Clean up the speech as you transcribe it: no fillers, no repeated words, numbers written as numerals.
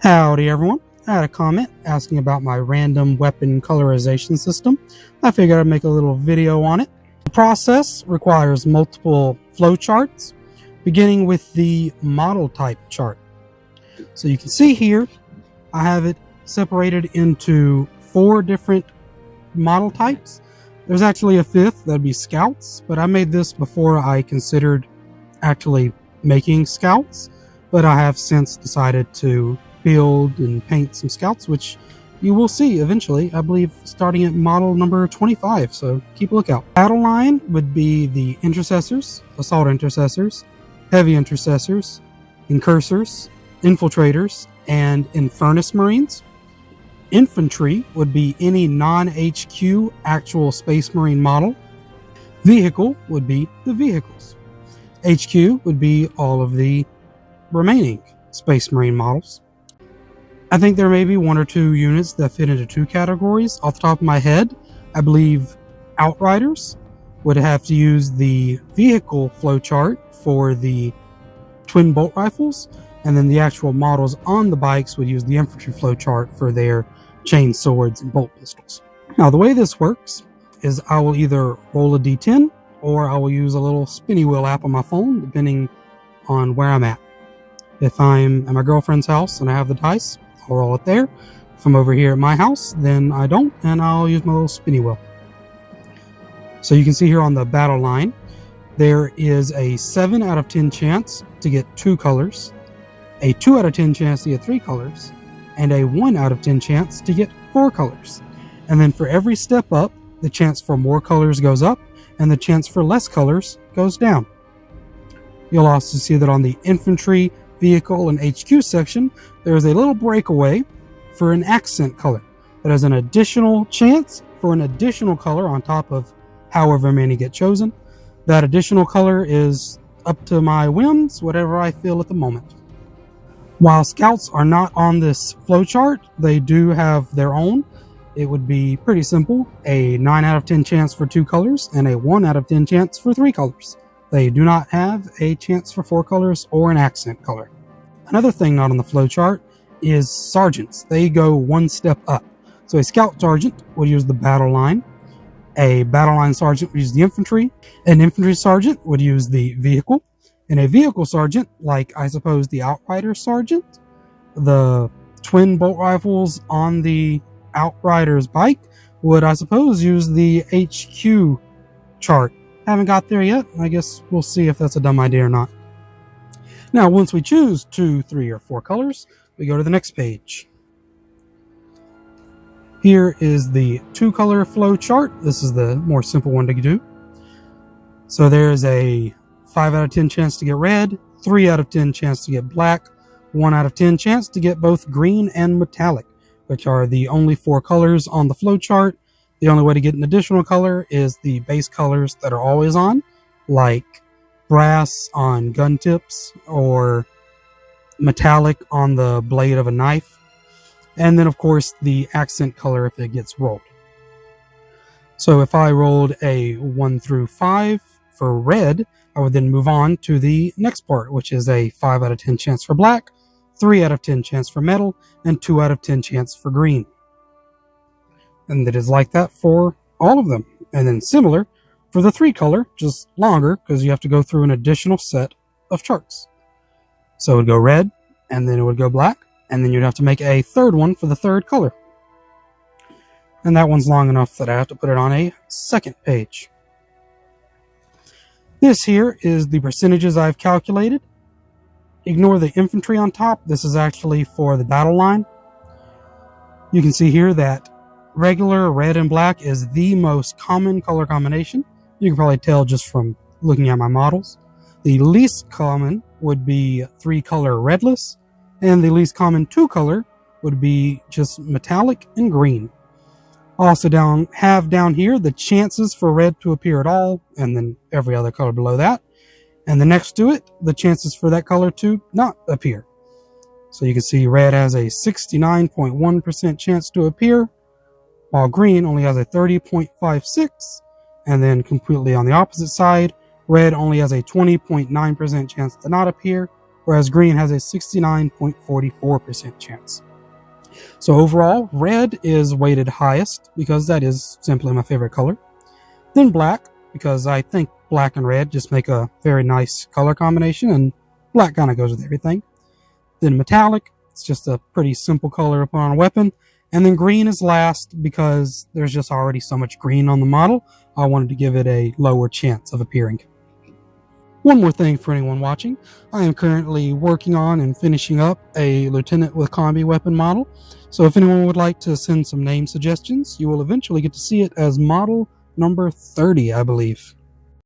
Howdy everyone, I had a comment asking about my random weapon colorization system. I figured I'd make a little video on it. The process requires multiple flowcharts, beginning with the model type chart. So you can see here, I have it separated into 4 different model types. There's actually a 5th, that'd be scouts, but I made this before I considered actually making scouts, but I have since decided to build and paint some scouts, which you will see eventually, I believe, starting at model number 25, so keep a lookout. Battle line would be the intercessors, assault intercessors, heavy intercessors, incursors, infiltrators, and infernus marines. Infantry would be any non-HQ actual space marine model. Vehicle would be the vehicles. HQ would be all of the remaining space marine models. I think there may be 1 or 2 units that fit into 2 categories. Off the top of my head, I believe Outriders would have to use the vehicle flowchart for the twin bolt rifles, and then the actual models on the bikes would use the infantry flowchart for their chain swords and bolt pistols. Now, the way this works is I will either roll a d10 or I will use a little spinny wheel app on my phone, depending on where I'm at. If I'm at my girlfriend's house and I have the dice, I'll roll it there. If I'm over here at my house, then I don't, and I'll use my little spinny wheel. So you can see here on the battle line, there is a 7 out of 10 chance to get 2 colors, a 2 out of 10 chance to get 3 colors, and a 1 out of 10 chance to get 4 colors. And then for every step up, the chance for more colors goes up, and the chance for less colors goes down. You'll also see that on the infantry, vehicle, and HQ section, there is a little breakaway for an accent color. That is an additional chance for an additional color on top of however many get chosen. That additional color is up to my whims, whatever I feel at the moment. While scouts are not on this flowchart, they do have their own. It would be pretty simple: a 9 out of 10 chance for 2 colors and a 1 out of 10 chance for 3 colors. They do not have a chance for 4 colors or an accent color. Another thing not on the flowchart is sergeants. They go 1 step up. So a scout sergeant would use the battle line. A battle line sergeant would use the infantry. An infantry sergeant would use the vehicle. And a vehicle sergeant, like I suppose the Outrider sergeant, the twin bolt rifles on the Outrider's bike, would I suppose use the HQ chart. Haven't got there yet. I guess we'll see if that's a dumb idea or not. Now, once we choose 2, 3, or 4 colors, we go to the next page. Here is the 2-color flow chart. This is the more simple one to do. So there's a 5 out of 10 chance to get red, 3 out of 10 chance to get black, 1 out of 10 chance to get both green and metallic, which are the only 4 colors on the flow chart. The only way to get an additional color is the base colors that are always on, like brass on gun tips or metallic on the blade of a knife. And then, of course, the accent color if it gets rolled. So if I rolled a 1 through 5 for red, I would then move on to the next part, which is a 5 out of 10 chance for black, 3 out of 10 chance for metal, and 2 out of 10 chance for green. And it is like that for all of them. And then similar for the 3-color, just longer, because you have to go through an additional set of charts. So it would go red, and then it would go black, and then you'd have to make a 3rd one for the 3rd color. And that one's long enough that I have to put it on a 2nd page. This here is the percentages I've calculated. Ignore the infantry on top. This is actually for the battle line. You can see here that regular red and black is the most common color combination. You can probably tell just from looking at my models. The least common would be 3-color redless, and the least common 2-color would be just metallic and green. Also have down here the chances for red to appear at all, and then every other color below that. And then next to it, the chances for that color to not appear. So you can see red has a 69.1% chance to appear, while green only has a 30.56%. And then completely on the opposite side, red only has a 20.9% chance to not appear, whereas green has a 69.44% chance. So overall, red is weighted highest because that is simply my favorite color. Then black, because I think black and red just make a very nice color combination, and black kind of goes with everything. Then metallic, it's just a pretty simple color to put on a weapon. And then green is last because there's just already so much green on the model. I wanted to give it a lower chance of appearing. One more thing for anyone watching, I am currently working on and finishing up a Lieutenant with Combi weapon model. So if anyone would like to send some name suggestions, you will eventually get to see it as model number 30, I believe.